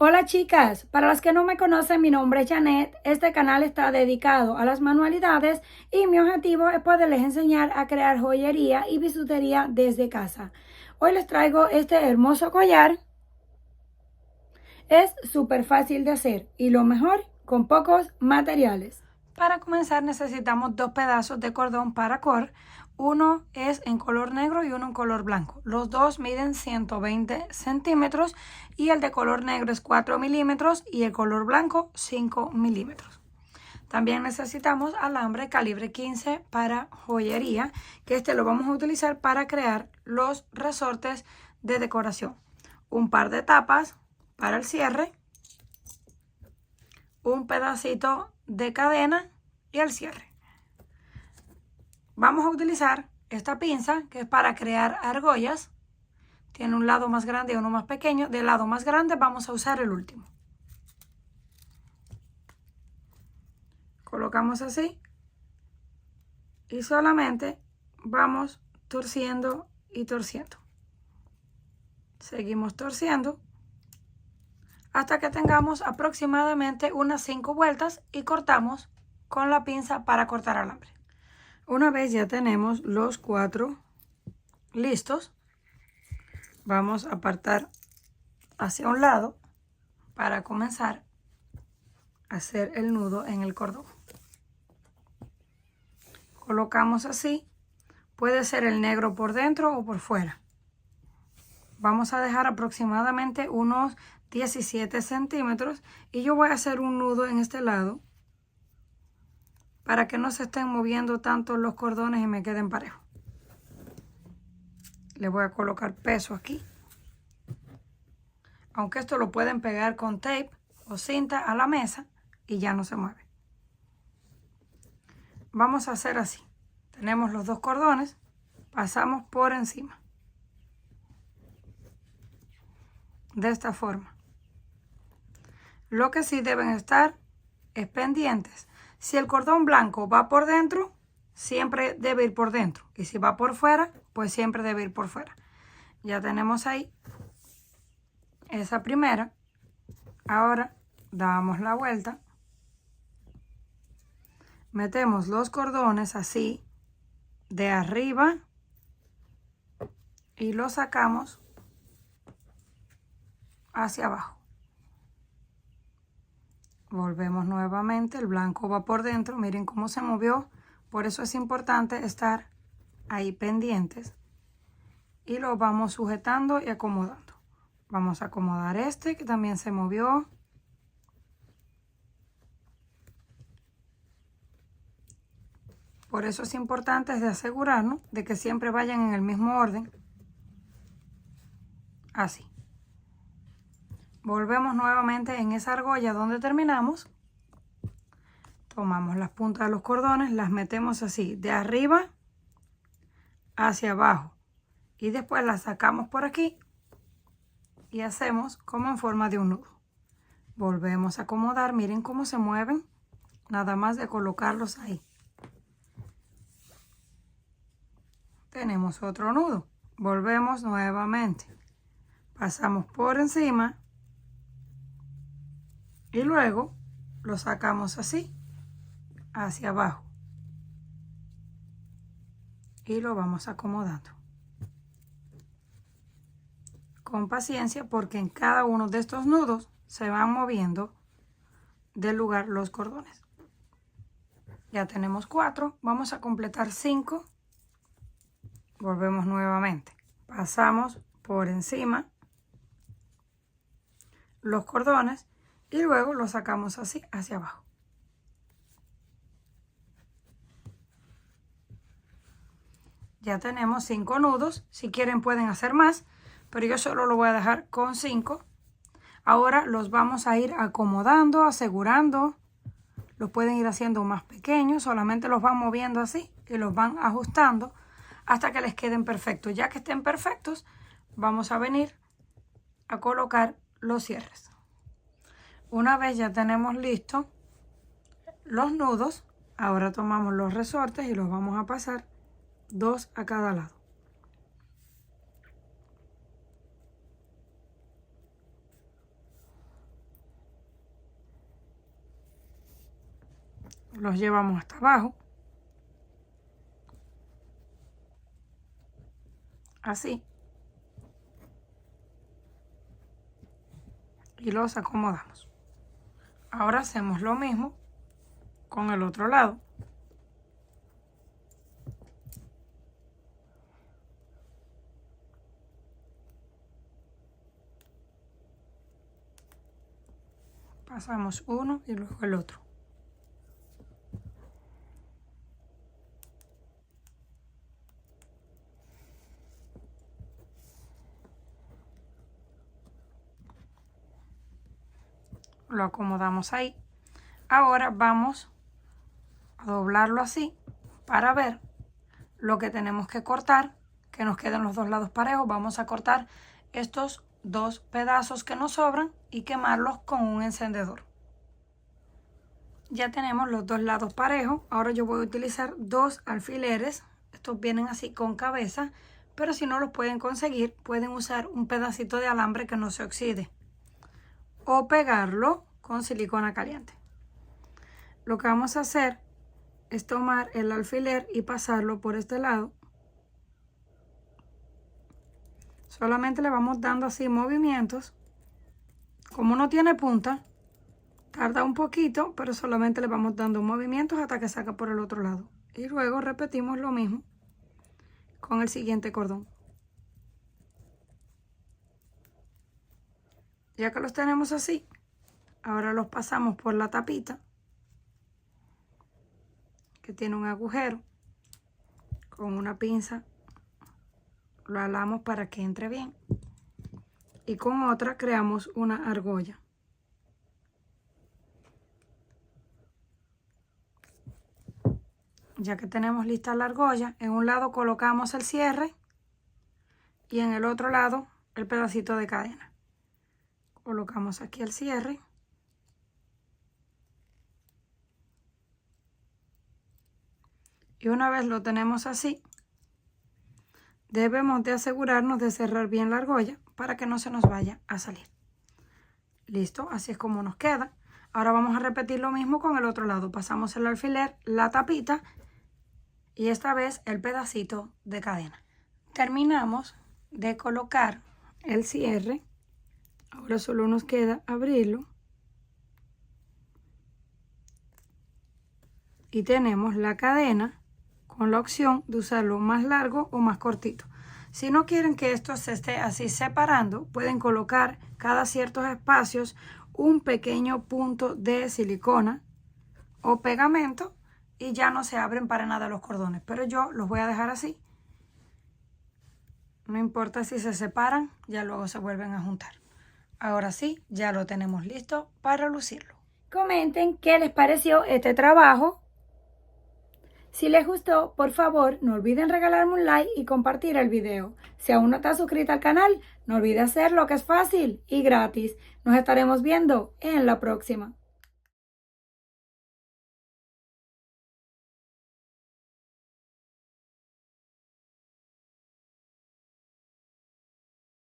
Hola chicas, para las que no me conocen, mi nombre es Janet. Este canal está dedicado a las manualidades y mi objetivo es poderles enseñar a crear joyería y bisutería desde casa. Hoy les traigo este hermoso collar. Es súper fácil de hacer y lo mejor, con pocos materiales. Para comenzar necesitamos dos pedazos de cordón paracord. Uno es en color negro y uno en color blanco. Los dos miden 120 centímetros y el de color negro es 4 milímetros y el color blanco 5 milímetros. También necesitamos alambre calibre 15 para joyería, que este lo vamos a utilizar para crear los resortes de decoración. Un par de tapas para el cierre, un pedacito de cadena y el cierre. Vamos a utilizar esta pinza que es para crear argollas. Tiene un lado más grande y uno más pequeño. Del lado más grande vamos a usar el último. Colocamos así y solamente vamos torciendo y torciendo. Seguimos torciendo hasta que tengamos aproximadamente unas 5 vueltas y cortamos con la pinza para cortar alambre. Una vez ya tenemos los 4 listos, vamos a apartar hacia un lado para comenzar a hacer el nudo en el cordón. Colocamos así, puede ser el negro por dentro o por fuera. Vamos a dejar aproximadamente unos 17 centímetros y yo voy a hacer un nudo en este lado para que no se estén moviendo tanto los cordones y me queden parejos. Le voy a colocar peso aquí. Aunque esto lo pueden pegar con tape o cinta a la mesa y ya no se mueve. Vamos a hacer así. Tenemos los dos cordones, pasamos por encima. De esta forma. Lo que sí deben estar es pendientes. Si el cordón blanco va por dentro, siempre debe ir por dentro. Y si va por fuera, pues siempre debe ir por fuera. Ya tenemos ahí esa primera. Ahora damos la vuelta. Metemos los cordones así de arriba y los sacamos hacia abajo. Volvemos nuevamente, el blanco va por dentro, miren cómo se movió, por eso es importante estar ahí pendientes y lo vamos sujetando y acomodando. Vamos a acomodar este que también se movió. Por eso es importante de asegurarnos de que siempre vayan en el mismo orden, así. Volvemos nuevamente en esa argolla donde terminamos. Tomamos las puntas de los cordones, las metemos así, de arriba hacia abajo. Y después las sacamos por aquí y hacemos como en forma de un nudo. Volvemos a acomodar, miren cómo se mueven, nada más de colocarlos ahí. Tenemos otro nudo. Volvemos nuevamente. Pasamos por encima. Y luego lo sacamos así, hacia abajo. Y lo vamos acomodando. Con paciencia porque en cada uno de estos nudos se van moviendo del lugar los cordones. Ya tenemos 4, vamos a completar 5. Volvemos nuevamente. Pasamos por encima los cordones. Y luego lo sacamos así hacia abajo. Ya tenemos 5 nudos. Si quieren pueden hacer más, pero yo solo lo voy a dejar con 5. Ahora los vamos a ir acomodando, asegurando. Los pueden ir haciendo más pequeños. Solamente los van moviendo así y los van ajustando hasta que les queden perfectos. Ya que estén perfectos, vamos a venir a colocar los cierres. Una vez ya tenemos listos los nudos, ahora tomamos los resortes y los vamos a pasar 2 a cada lado. los llevamos hasta abajo. Así. Y los acomodamos. Ahora hacemos lo mismo con el otro lado. Pasamos uno y luego el otro. Lo acomodamos ahí. Ahora vamos a doblarlo así para ver lo que tenemos que cortar, que nos queden los dos lados parejos. Vamos a cortar estos dos pedazos que nos sobran y quemarlos con un encendedor. Ya tenemos los dos lados parejos. Ahora yo voy a utilizar dos alfileres. Estos vienen así con cabeza, pero si no los pueden conseguir, pueden usar un pedacito de alambre que no se oxide o pegarlo con silicona caliente. Lo que vamos a hacer es tomar el alfiler y pasarlo por este lado. Solamente le vamos dando así movimientos. Como no tiene punta, tarda un poquito, pero solamente le vamos dando movimientos hasta que saca por el otro lado. Y luego repetimos lo mismo con el siguiente cordón. Ya que los tenemos así, ahora los pasamos por la tapita, que tiene un agujero. Con una pinza lo alamos para que entre bien. Y con otra creamos una argolla. Ya que tenemos lista la argolla, en un lado colocamos el cierre y en el otro lado el pedacito de cadena. Colocamos aquí el cierre. Y una vez lo tenemos así, debemos de asegurarnos de cerrar bien la argolla para que no se nos vaya a salir. Listo, así es como nos queda. Ahora vamos a repetir lo mismo con el otro lado. Pasamos el alfiler, la tapita y esta vez el pedacito de cadena. Terminamos de colocar el cierre. Ahora solo nos queda abrirlo. Y tenemos la cadena con la opción de usarlo más largo o más cortito. Si no quieren que esto se esté así separando, pueden colocar cada ciertos espacios un pequeño punto de silicona o pegamento y ya no se abren para nada los cordones. Pero yo los voy a dejar así. No importa si se separan, ya luego se vuelven a juntar. Ahora sí, ya lo tenemos listo para lucirlo. Comenten qué les pareció este trabajo. Si les gustó, por favor, no olviden regalarme un like y compartir el video. Si aún no estás suscrita al canal, no olvides hacerlo, que es fácil y gratis. Nos estaremos viendo en la próxima.